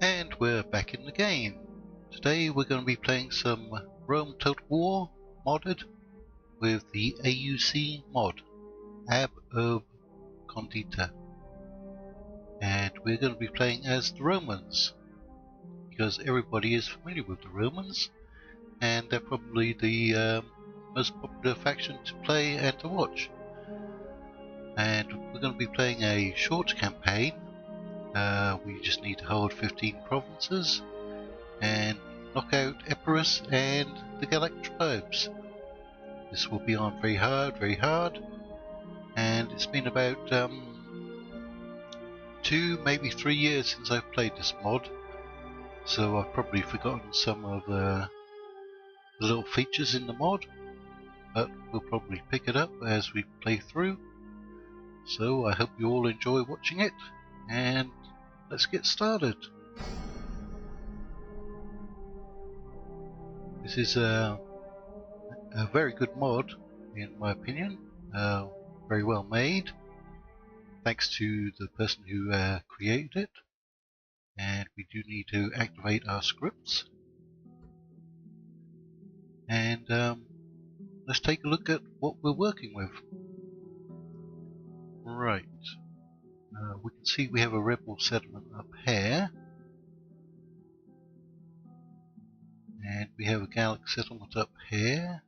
And we're back in the game. Today we're going to be playing some Rome Total War modded with the AUC mod, Urbe Condita. And we're going to be playing as the Romans, because everybody is familiar with the Romans, and they're probably the most popular faction to play and to watch. And we're going to be playing a short campaign. We just need to hold 15 provinces and knock out Epirus and the Gallic tribes. This will be on very hard, and it's been about 2, maybe 3 years since I've played this mod, so I've probably forgotten some of the little features in the mod, but we'll probably pick it up as we play through. So I hope you all enjoy watching it, and let's get started. This is a very good mod, in my opinion. Very well made, thanks to the person who created it. And we do need to activate our scripts. And let's take a look at what we're working with. Right. We can see we have a rebel settlement up here. And we have a Gallic settlement up here.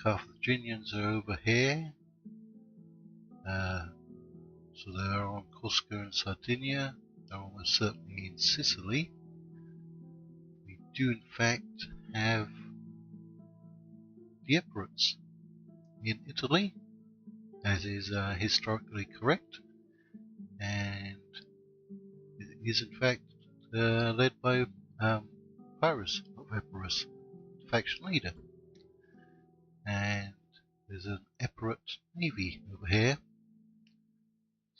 Carthaginians are over here. So they are on Corsica and Sardinia. They're almost certainly in Sicily. We do in fact have the Epirates in Italy, as is historically correct, and it is in fact led by Pyrrhus of Epirus, the faction leader. And there's an Epirate navy over here.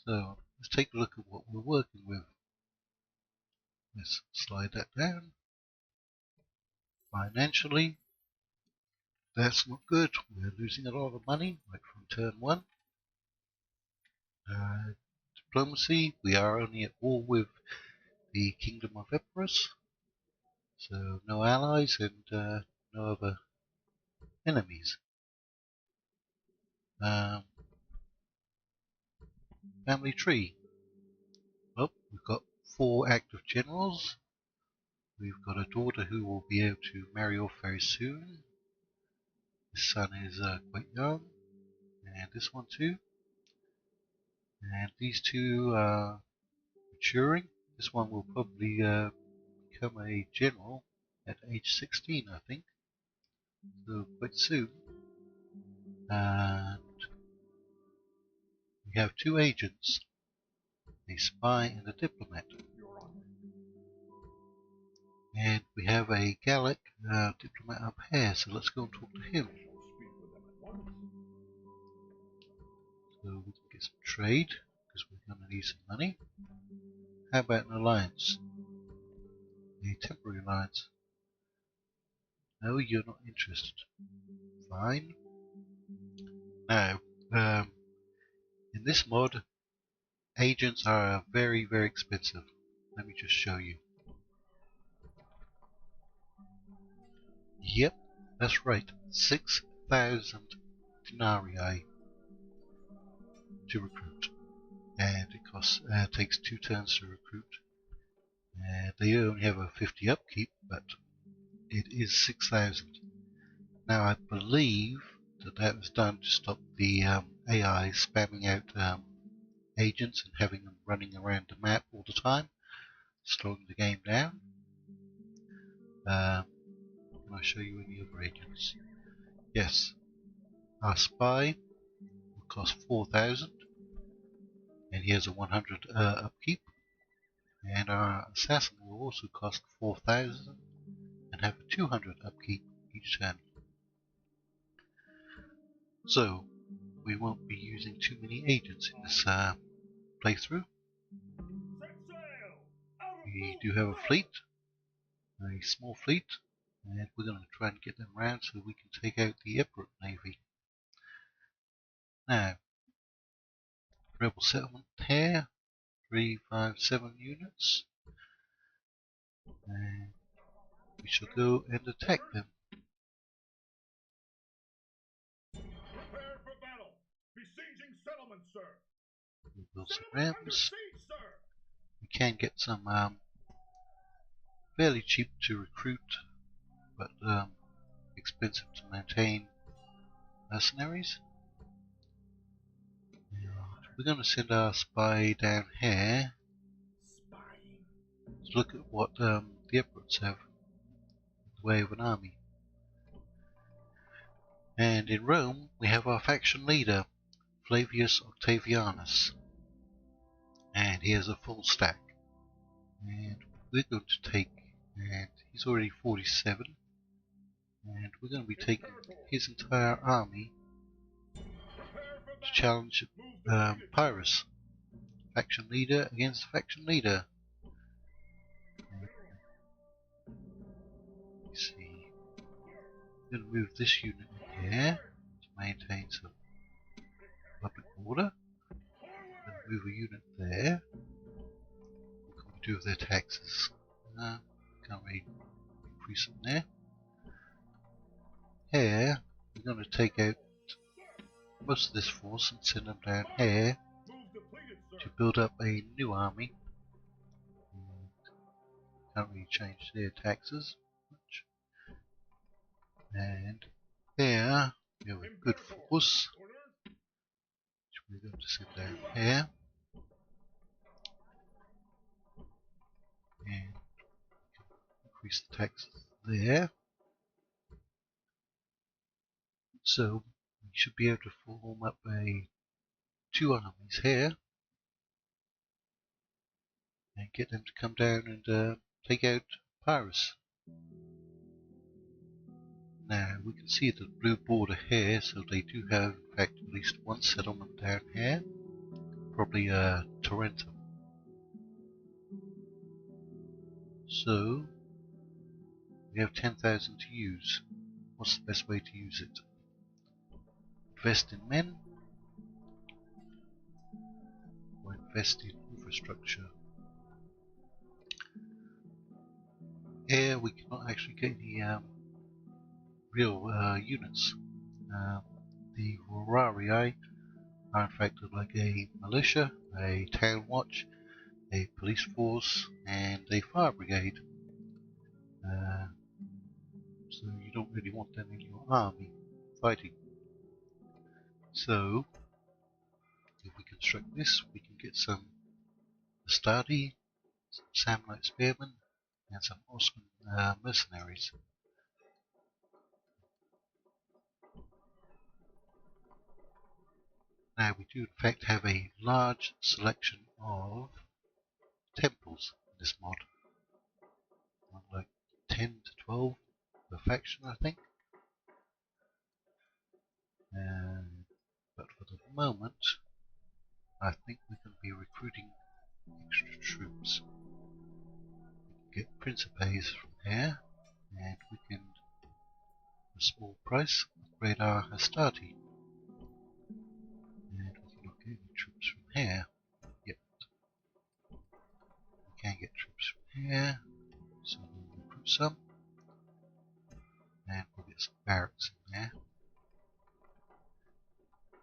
So let's take a look at what we're working with. Let's slide that down. Financially, that's not good. We're losing a lot of money right from turn 1. Diplomacy, we are only at war with the Kingdom of Epirus, so no allies and no other enemies. Family tree. Well, we've got 4 active generals. We've got a daughter who will be able to marry off very soon. This son is quite young, and this one too. And these 2 are maturing. This one will probably become a general at age 16, I think, so quite soon. And we have 2 agents, a spy and a diplomat. And we have a Gallic diplomat up here, so let's go and talk to him. So we can get some trade, because we're going to need some money. How about an alliance? A temporary alliance. No, you're not interested. Fine. Now, in this mod, agents are very expensive. Let me just show you. Yep, that's right. 6,000 denarii to recruit, and it takes 2 turns to recruit. And they only have a 50 upkeep, but it is 6,000. Now I believe that was done to stop the AI spamming out agents and having them running around the map all the time, slowing the game down. Can I show you any other agents? Yes. Our spy will cost 4,000, and he has a 100 upkeep. And our assassin will also cost 4,000 and have a 200 upkeep each turn. So we won't be using too many agents in this playthrough. We do have a fleet, a small fleet, and we're going to try and get them around so we can take out the Epirate navy. Now, rebel settlement here, 357 units. And we shall go and attack them. Prepare for battle. Besieging settlements, sir. We'll build some Settlement under rams. siege, sir. We can get some fairly cheap to recruit, but expensive to maintain mercenaries. And we're going to send our spy down here Spying. to look at what the Emperors have in the way of an army. And in Rome, we have our faction leader, Flavius Octavianus, and he has a full stack. And we're going to take, and he's already 47, and we're going to be taking his entire army to challenge Pyrrhus, faction leader against faction leader. Let's see, I'm going to move this unit in here to maintain some public order. I'm going to move a unit there. What can we do with their taxes? Can't really increase them there. Here, we're going to take out most of this force and send them down here to build up a new army. Can't really change their taxes much. And here we have a good force, which we're going to send down here. And increase the taxes there. So we should be able to form up two armies here and get them to come down and take out Pyrrhus. Now we can see the blue border here, so they do have in fact at least one settlement down here, probably Tarentum. So we have 10,000 to use. What's the best way to use it? Invest in men or invest in infrastructure? Here we cannot actually get any real units. The Horarii are in fact like a militia, a town watch, a police force, and a fire brigade. So you don't really want them in your army fighting. So if we construct this, we can get some Astadi, some Samnite spearmen, and some Osman mercenaries. Now we do in fact have a large selection of temples in this mod. Like 10 to 12 per faction, I think. But for the moment, I think we can be recruiting extra troops. We can get Principes from here, and we can, for a small price, upgrade our Hastati. And we cannot get any troops from here yet. We can get troops from here, so we'll recruit some. And we'll get some barracks in there.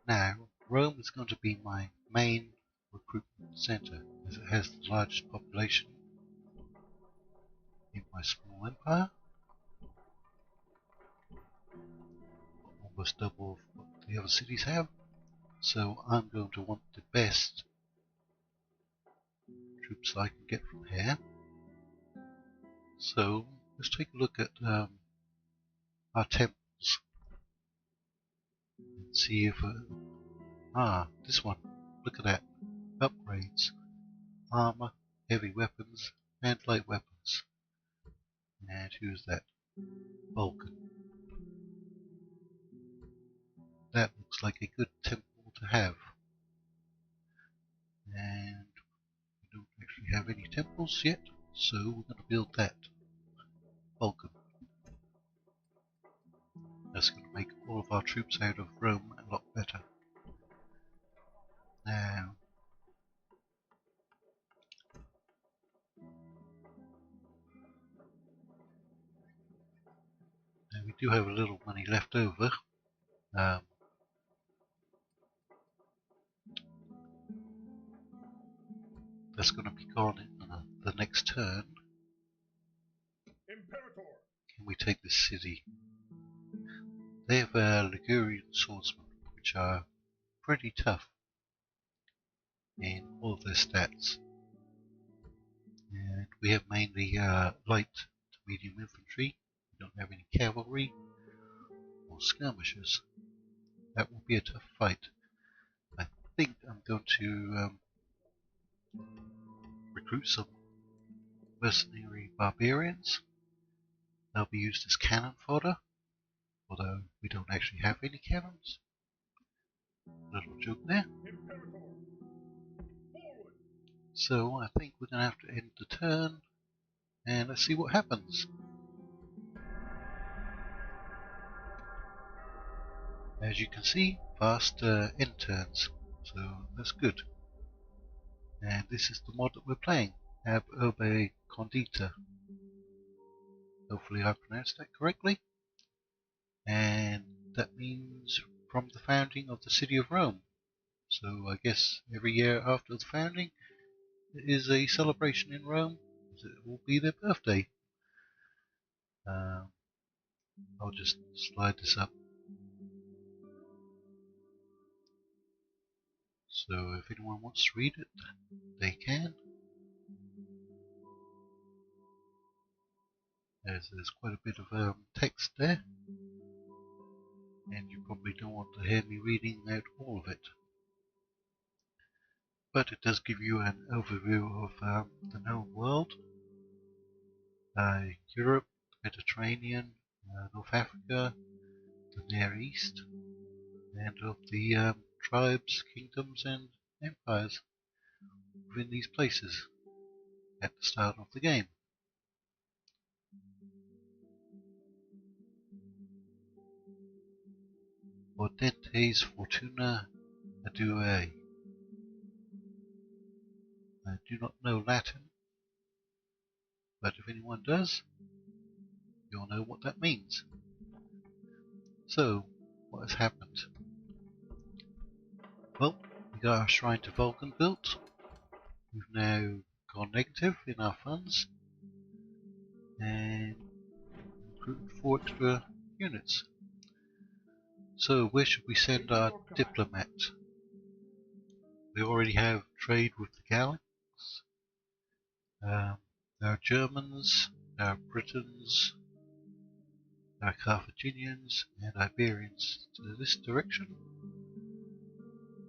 Now, Rome is going to be my main recruitment center, as it has the largest population in my small empire. Almost double of what the other cities have. So I'm going to want the best troops I can get from here. So let's take a look at our temples and see if this one, look at that, upgrades, armor, heavy weapons and light weapons. And who's that? Vulcan. That looks like a good temple to have. And we don't actually have any temples yet, so we're going to build that. Vulcan. That's going to make all of our troops out of Rome a lot better. Now, do have a little money left over. That's going to be gone in the next turn. Imperator. Can we take this city? They have Ligurian swordsmen, which are pretty tough in all of their stats. And we have mainly light to medium infantry. We don't have any cavalry or skirmishers. That will be a tough fight. I think I'm going to recruit some mercenary barbarians. They'll be used as cannon fodder, although we don't actually have any cannons. Little joke there. Imperator. Forward. So I think we're going to have to end the turn, and let's see what happens. As you can see, fast end turns, so that's good. And this is the mod that we're playing, Urbe Condita. Hopefully I pronounced that correctly. And that means from the founding of the city of Rome. So I guess every year after the founding there is a celebration in Rome. It will be their birthday. I'll just slide this up. So if anyone wants to read it, they can. As there's quite a bit of text there. And you probably don't want to hear me reading out all of it. But it does give you an overview of the known world. Europe, Mediterranean, North Africa, the Near East, and of the tribes, kingdoms and empires within these places at the start of the game. Audentes Fortuna Adue. I do not know Latin, but if anyone does, you'll know what that means. So, what has happened? Well, we got our Shrine to Vulcan built. We've now gone negative in our funds and recruited 4 extra units. So where should we send our diplomat? We already have trade with the Gallics. There are Germans, there are Britons, there are Carthaginians and Iberians to this direction.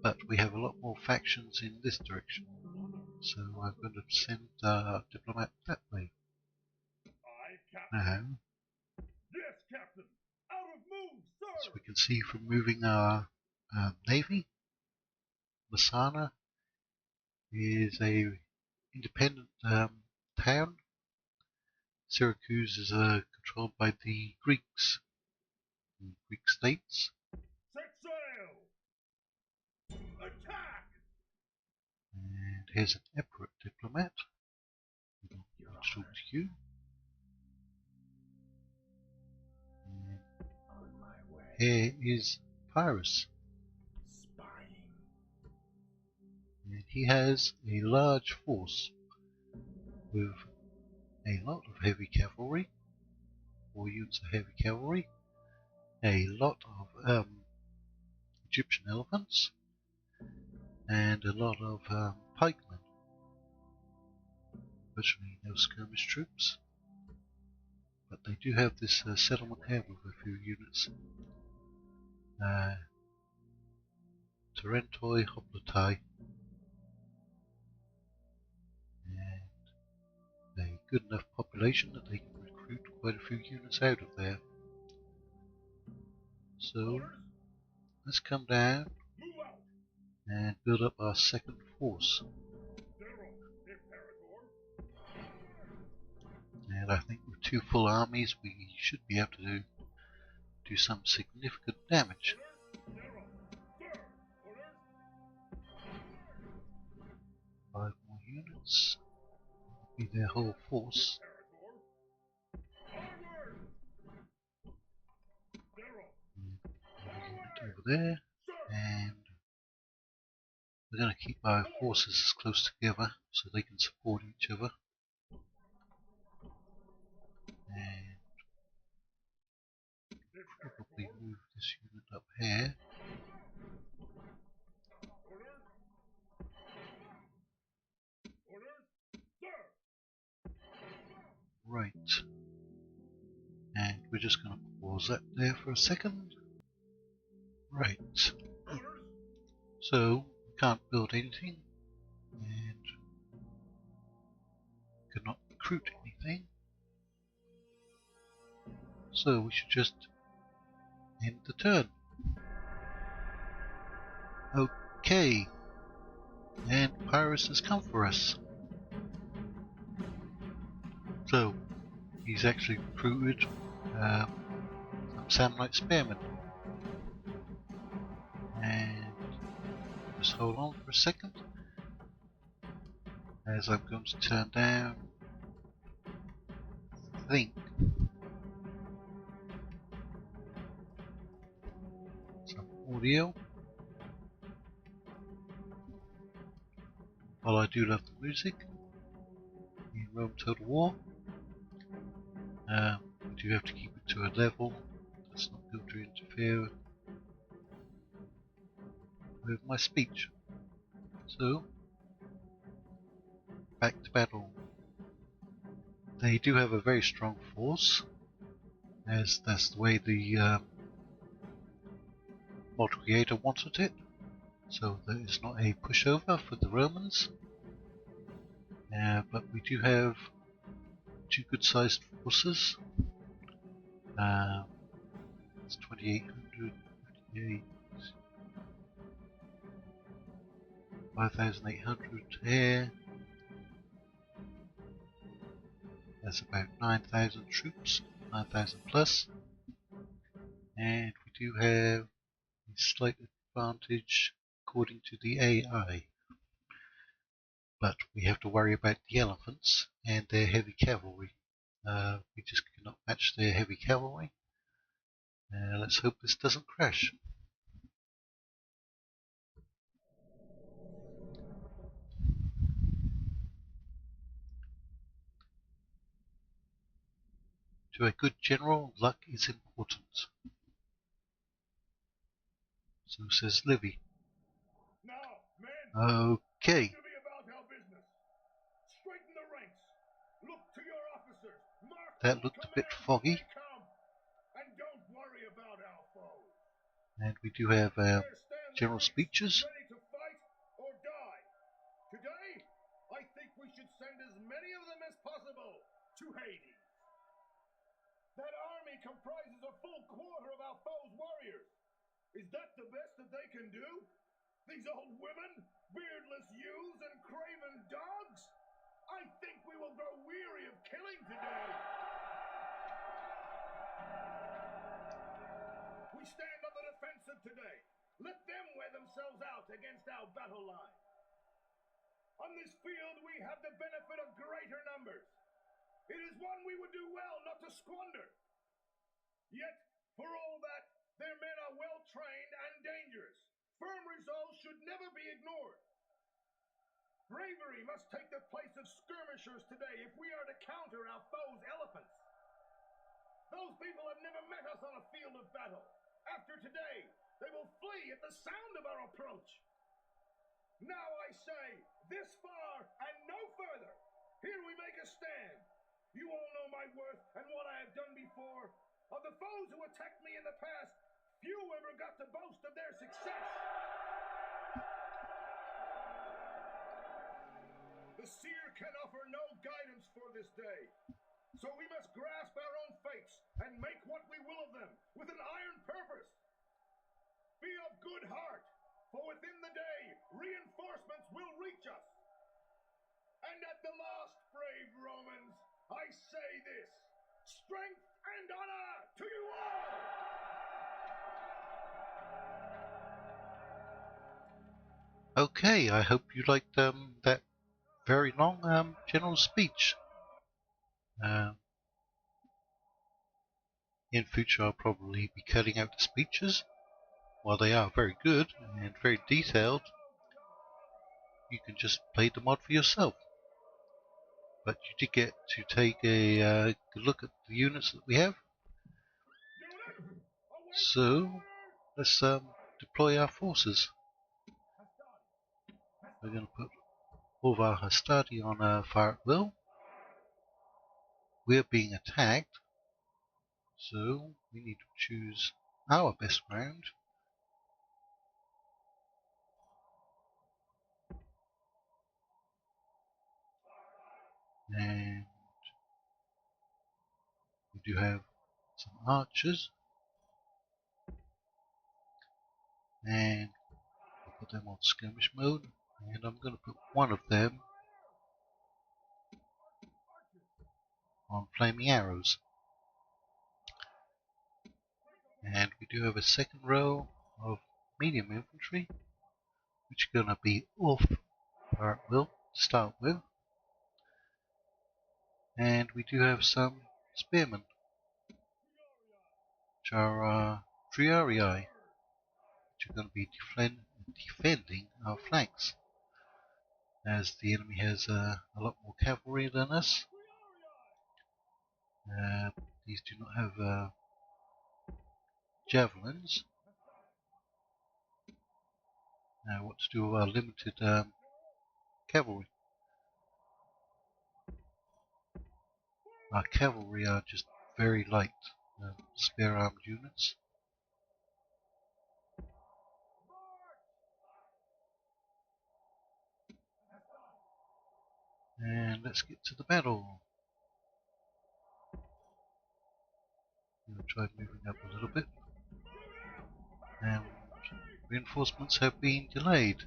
But we have a lot more factions in this direction. So I'm going to send our diplomat that way. Aye, Captain. Now, Yes, Captain. Out of move, sir. as we can see from moving our navy, Messana is a independent town. Syracuse is controlled by the Greeks, the Greek states. Set sail. Attack. And here's an Emperor diplomat. We don't need to talk to you. And On my way. here is Pyrrhus. Spying. And he has a large force with a lot of heavy cavalry, 4 units of heavy cavalry, a lot of Egyptian elephants, and a lot of pikemen. Virtually no skirmish troops, but they do have this settlement here with a few units. Tarentoi Hoplitai, and a good enough population that they can recruit quite a few units out of there. So let's come down Move out. and build up our second force. General. Imperator. And I think with 2 full armies we should be able to do some significant damage. Orders. General. Sir. Orders. 5 more units will be their whole force. Imperator. Onward. there, and we're going to keep our forces as close together so they can support each other. And probably move this unit up here. Right. And we're just going to pause that there for a second. Right. So, we can't build anything, and cannot recruit anything. So we should just end the turn. Okay. And Pyrrhus has come for us. So, he's actually recruited some Samnite Spearmen. And just hold on for a second, as I'm going to turn down, I think, some audio. While I do love the music in Rome Total War, we do have to keep it to a level that's not going to interfere with my speech. So, back to battle. They do have a very strong force, as that's the way the mod creator wanted it. So there is not a pushover for the Romans, but we do have two good-sized forces. It's 2,800, 58, 5,800 here. That's about 9,000 troops, 9,000 plus. And we do have a slight advantage according to the AI. But we have to worry about the elephants and their heavy cavalry. We just cannot match their heavy cavalry. Let's hope this doesn't crash. To a good general, luck is important. So says Livy. Now, men, Okay. to be about our business. Straighten the ranks. Look to your officers. Mark That looked a bit foggy. And don't worry about our foe. And we do have general speeches. Ready to fight or die. Today, I think we should send as many of them as possible to Hades. That army comprises a full quarter of our foe's warriors. Is that the best that they can do? These old women, beardless youths, and craven dogs? I think we will grow weary of killing today. We stand on the defensive today. Let them wear themselves out against our battle line. On this field, we have the benefit of greater numbers. It is one we would do well not to squander. Yet, for all that, their men are well trained and dangerous. Firm resolve should never be ignored. Bravery must take the place of skirmishers today if we are to counter our foe's elephants. Those people have never met us on a field of battle. After today, they will flee at the sound of our approach. Now I say, this far and no further. Here we make a stand. You all know my worth and what I have done before. Of the foes who attacked me in the past, few ever got to boast of their success. The seer can offer no guidance for this day. So we must grasp our own fates and make what we will of them with an iron purpose. Be of good heart, for within the day reinforcements will reach us. And at the last, brave Romans, I say this: strength and honor to you all! Okay, I hope you liked that very long general speech. In future, I'll probably be cutting out the speeches while they are very good and very detailed, you can just play the mod for yourself. But you did get to take a good look at the units that we have. So let's deploy our forces. We're going to put all of our Hastati on fire at will. We're being attacked, so we need to choose our best round. And we do have some archers, and we'll put them on skirmish mode, and I'm going to put one of them on flaming arrows. And we do have a second row of medium infantry, which are going to be off fire at will to start with. And we do have some spearmen, which are Triarii, which are going to be defending our flanks, as the enemy has a lot more cavalry than us. These do not have javelins. Now, what to do with our limited cavalry? Our cavalry are just very light spear armed units. And let's get to the battle. I'm going to try moving up a little bit. And reinforcements have been delayed.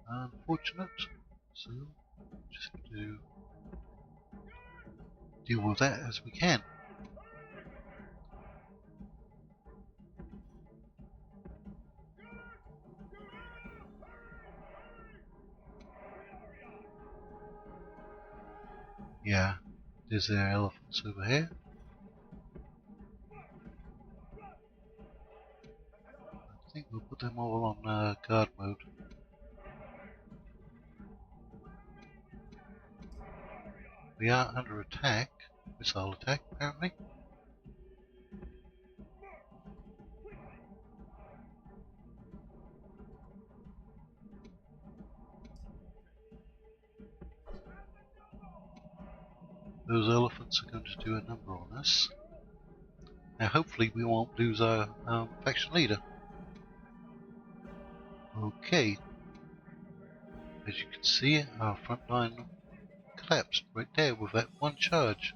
Unfortunate. So, just have to deal with that as we can. Yeah, there's their elephants over here. I think we'll put them all on guard mode. We are under attack, missile attack apparently. Those elephants are going to do a number on us. Now hopefully we won't lose our faction leader. Okay, as you can see, our front line collapsed right there with that one charge.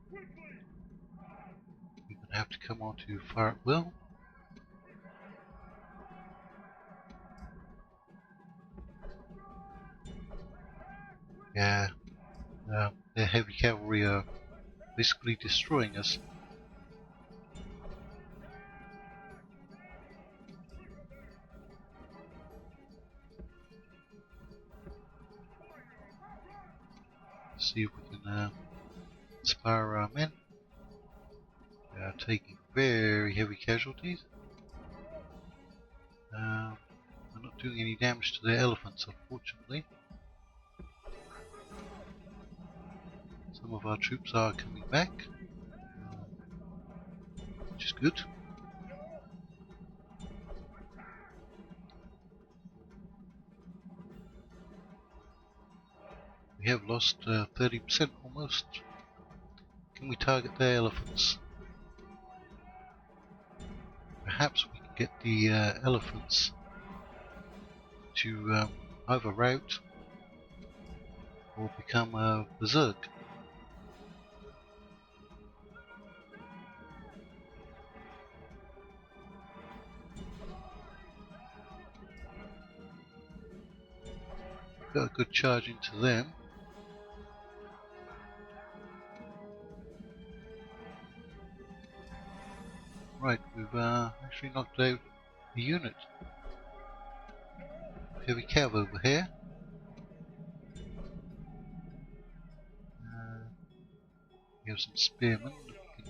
We're going to have to come on to fire at will. Yeah, their heavy cavalry are basically destroying us. See if we can inspire our men. They are taking very heavy casualties. We're not doing any damage to their elephants, unfortunately. Some of our troops are coming back, which is good. We have lost 30% almost. Can we target their elephants? Perhaps we can get the elephants to either rout or become berserk. Got a good charge into them. Right, we've actually knocked out a unit. Heavy cav over here. We have some spearmen that we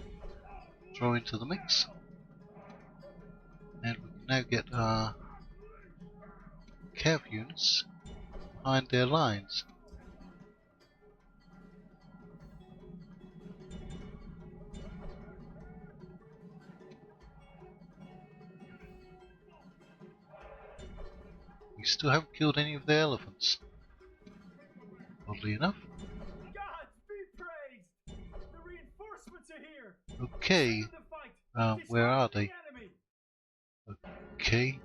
can throw into the mix. And we can now get our cav units behind their lines. We still haven't killed any of the elephants, oddly enough. Gods be praised! The reinforcements are here! Okay, where are they? Okay.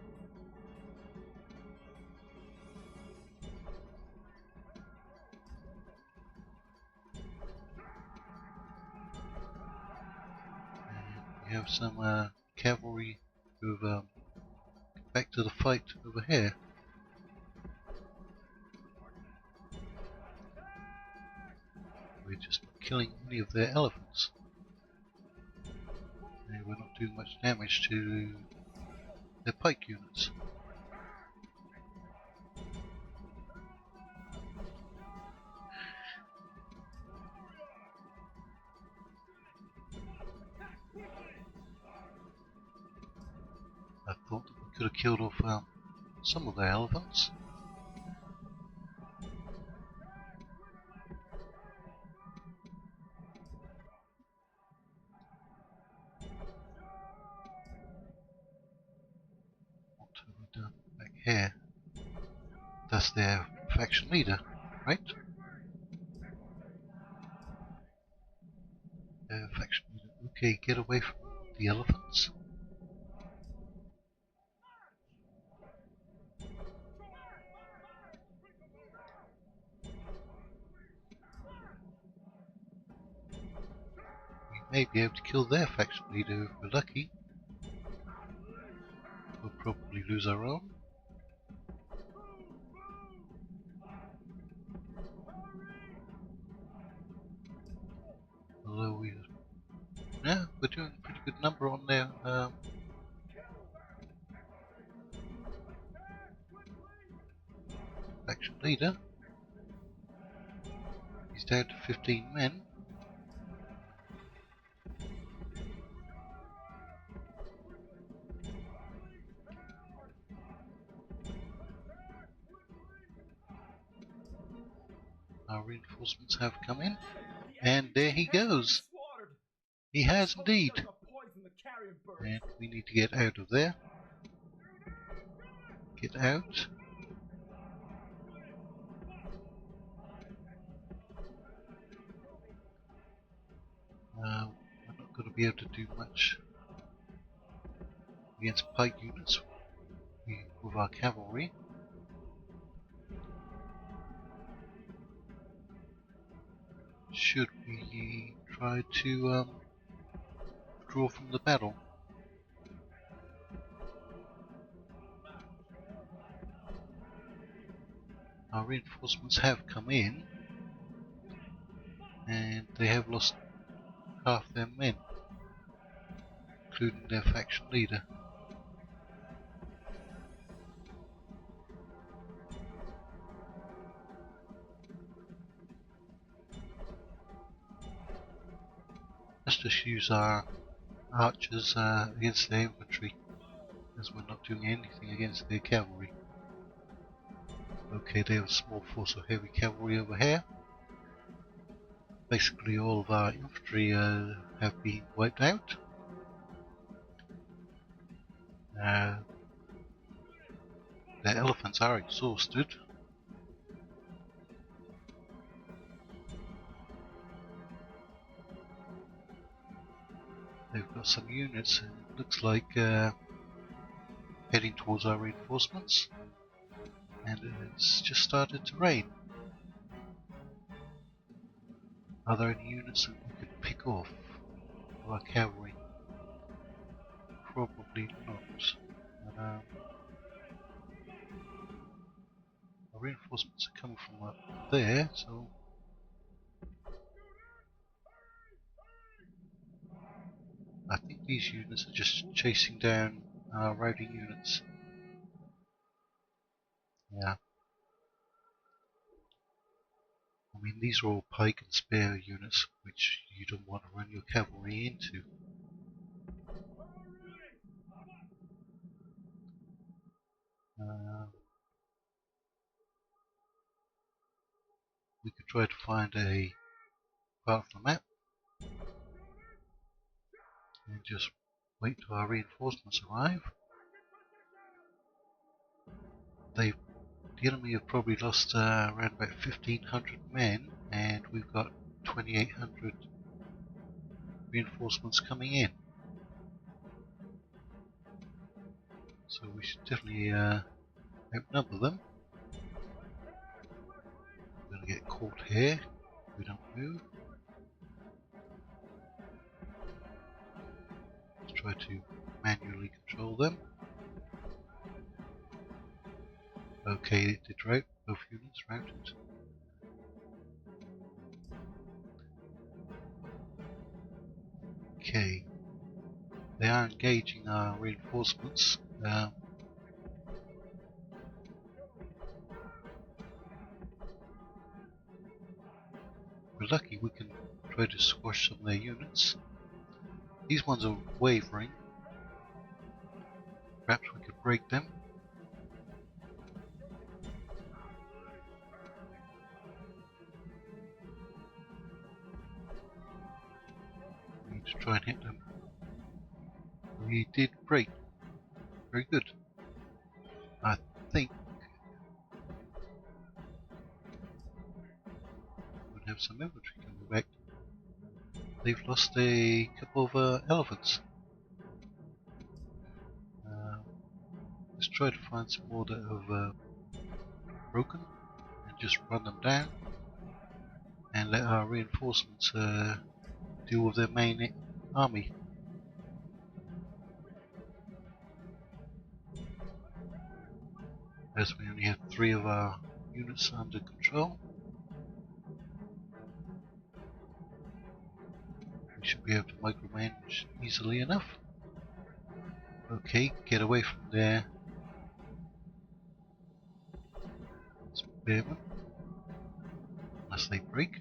And we have some cavalry who've come back to the fight over here. We're just not killing any of their elephants. And we're not doing much damage to their pike units. I thought that we could have killed off some of their elephants. What have we done back here? That's their faction leader, right? Faction leader. Okay, get away from the elephants. We may be able to kill their faction leader if we're lucky. We'll probably lose our own. Although we're doing a pretty good number on their faction leader. He's down to 15 men. Our reinforcements have come in, and there he goes. He has indeed. And we need to get out of there. Get out. We're not going to be able to do much against pike units with our cavalry. Should we try to withdraw from the battle? Our reinforcements have come in, and they have lost half their men, including their faction leader. Let's just use our archers against their infantry, as we're not doing anything against their cavalry. Okay, they have a small force of heavy cavalry over here. Basically all of our infantry have been wiped out. Their elephants are exhausted. They've got some units, and it looks like heading towards our reinforcements. And it's just started to rain. Are there any units that we could pick off for our cavalry? Probably not. But, our reinforcements are coming from up there, so I think these units are just chasing down our routing units. Yeah. I mean, these are all pike and spear units, which you don't want to run your cavalry into. We could try to find a part of the map and just wait till our reinforcements arrive. The enemy have probably lost around about 1,500 men, and we've got 2,800 reinforcements coming in. So we should definitely outnumber them. We're going to get caught here if we don't move. Let's try to manually control them. Okay, it did rout. Both units routed. Okay. They are engaging our reinforcements. We're lucky we can try to squash some of their units. These ones are wavering. Perhaps we could break them. We need to try and hit them. We did break. Very good. I think we'll have some infantry coming back. They've lost a couple of elephants. Let's try to find some more that have broken and just run them down and let our reinforcements deal with their main army. As we only have 3 of our units under control, we should be able to micromanage easily enough. Okay, get away from there. Spearmen, unless they break.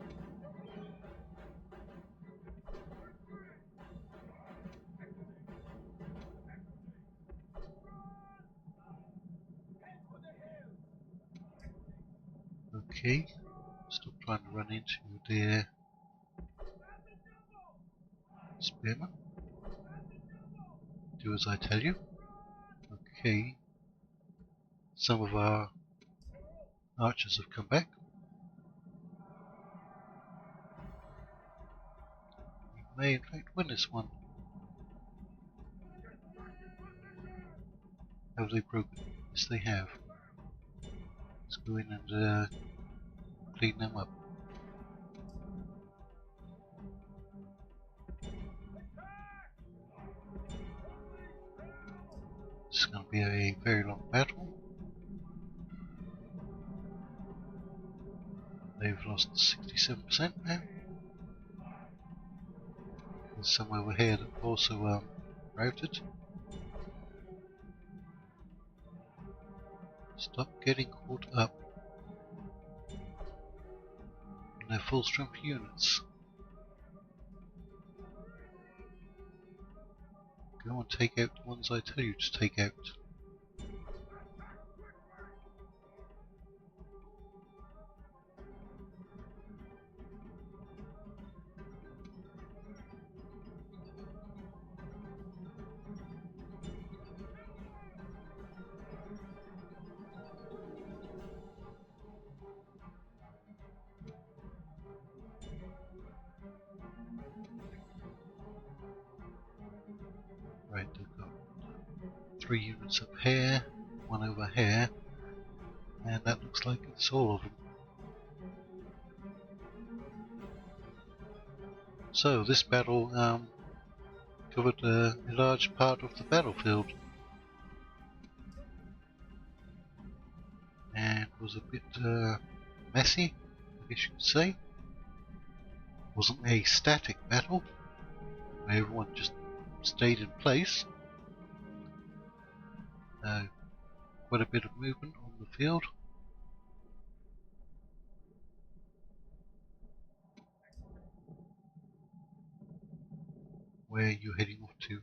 Okay, stop trying to run into their spearmen. Do as I tell you. Okay, some of our archers have come back. We may in fact win this one. Have they broken? Yes, they have. Let's go in and clean them up. This is going to be a very long battle. They've lost 67% now. There's some over here that also routed. Stop getting caught up in their full strength units. Go and take out the ones I tell you to take out. Right, they've got 3 units up here, 1 over here, and that looks like it's all of them. So this battle covered a large part of the battlefield and was a bit messy, I guess you could say. Wasn't a static battle where everyone just stayed in place. Quite a bit of movement on the field. where you're heading off to.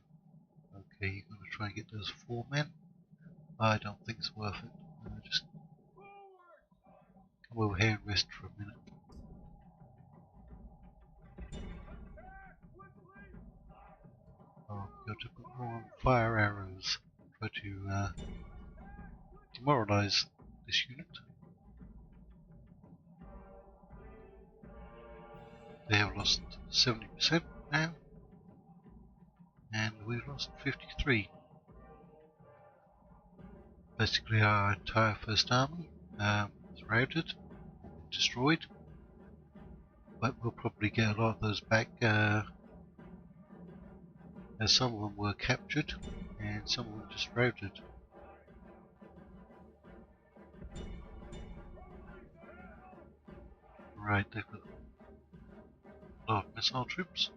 Okay, you're going to try and get those 4 men. I don't think it's worth it. Just come over here and rest for a minute. Oh, got to put more on fire arrows. Try to demoralize this unit. They have lost 70% now, and we've lost 53. Basically, our entire first army is routed, destroyed, but we'll probably get a lot of those back, as some of them were captured and some of them just routed. Right, they've got a lot of missile troops,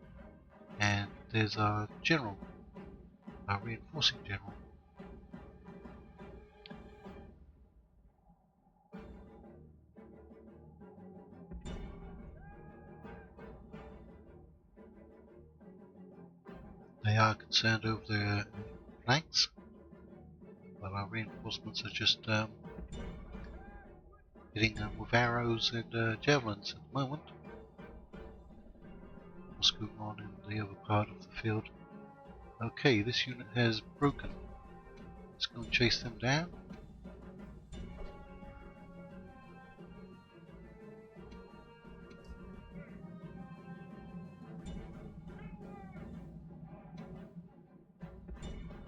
and there's our general, our reinforcing general. They are concerned over their flanks, but our reinforcements are just hitting them with arrows and javelins at the moment. What's going on in the other part of the field? Okay, this unit has broken. Let's go and chase them down.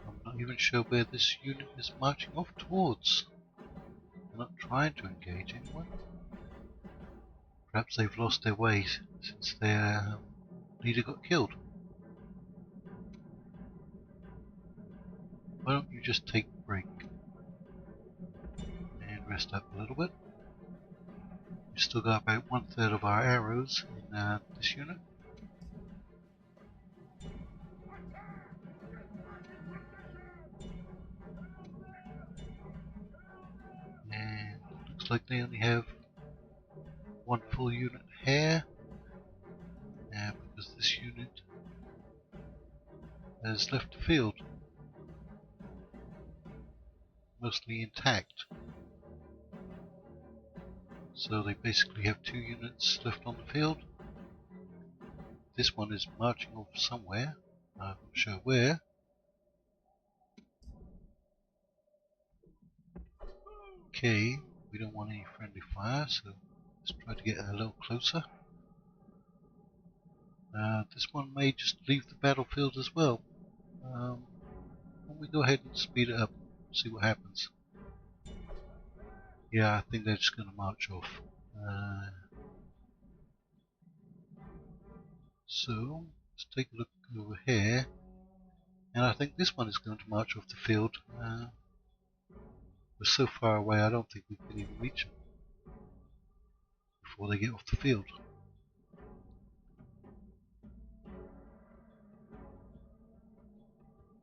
I'm not even sure where this unit is marching off towards. They're not trying to engage anyone. Perhaps they've lost their way since their leader got killed. Why don't you just take a break and rest up a little bit? We've still got about 1/3 of our arrows in this unit. And it looks like they only have 1 full unit here, because this unit has left the field mostly intact. So they basically have 2 units left on the field. This one is marching off somewhere, I'm not sure where. Okay, we don't want any friendly fire, so let's try to get a little closer. This one may just leave the battlefield as well. Why don't we go ahead and speed it up, see what happens. Yeah, I think they're just going to march off. So, let's take a look over here. And I think this one is going to march off the field. We're so far away, I don't think we can even reach them before they get off the field.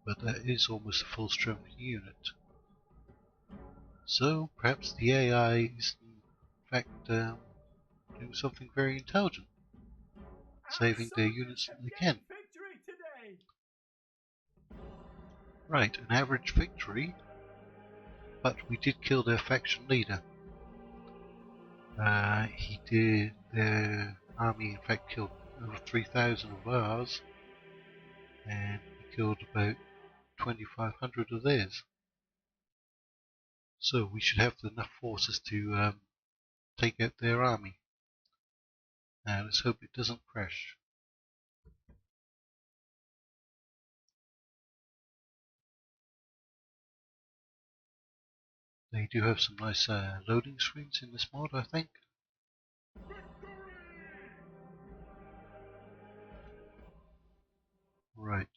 But that is almost a full strength unit. So perhaps the AI is in fact doing something very intelligent, saving their units that they can. Right, an average victory, but we did kill their faction leader. Their army in fact killed over 3,000 of ours, and we killed about 2,500 of theirs. So we should have enough forces to take out their army. Now let's hope it doesn't crash. They do have some nice loading screens in this mod, I think. Right.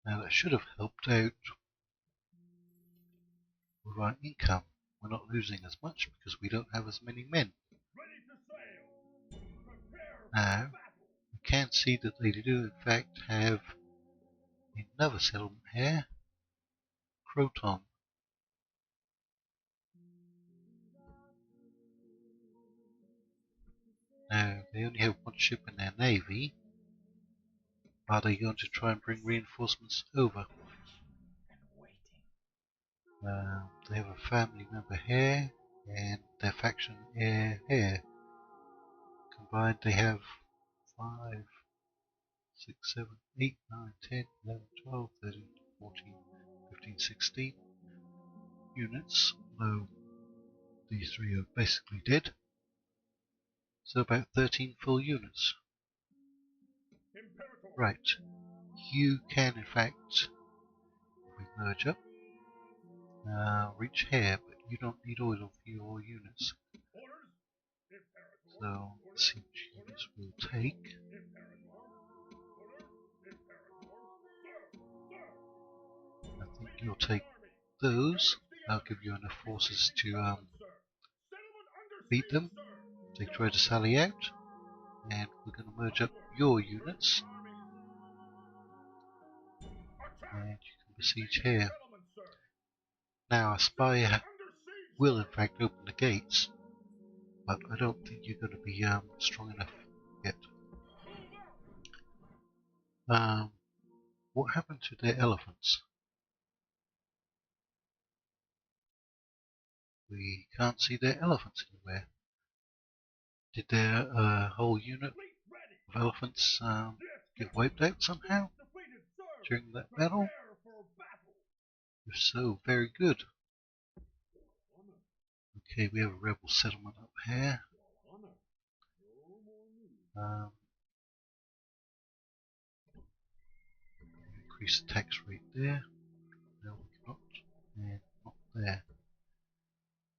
Now that should have helped out with our income. We're not losing as much because we don't have as many men. Now, we can see that they do in fact have another settlement here, Croton. Now, they only have 1 ship in their navy, Are they going to try and bring reinforcements over? They have a family member here, and their faction heir here. Combined they have 5, 6, 7, 8, 9, 10, 11, 12, 13, 14, 15, 16 units, although these three are basically dead. So about 13 full units. Right, you can in fact, if we merge up, reach here, but you don't need oil for your units. So let's see which units we'll take. I think you'll take those. That'll give you enough forces to beat them. They try to sally out, and we're going to merge up your units, and you can besiege here. Now a spy will in fact open the gates, but I don't think you're going to be strong enough yet. What happened to their elephants? We can't see their elephants anywhere. Did their whole unit of elephants get wiped out somehow during that battle? If so, very good. Okay, we have a rebel settlement up here. Increase the tax rate there. No, we cannot. And not there.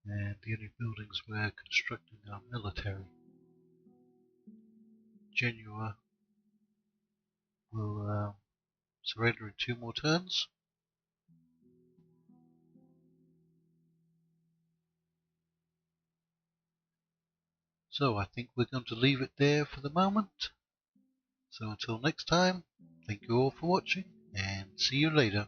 And the only buildings we're constructing are military. Genua will surrender in 2 more turns. So I think we're going to leave it there for the moment. So until next time, thank you all for watching, and see you later.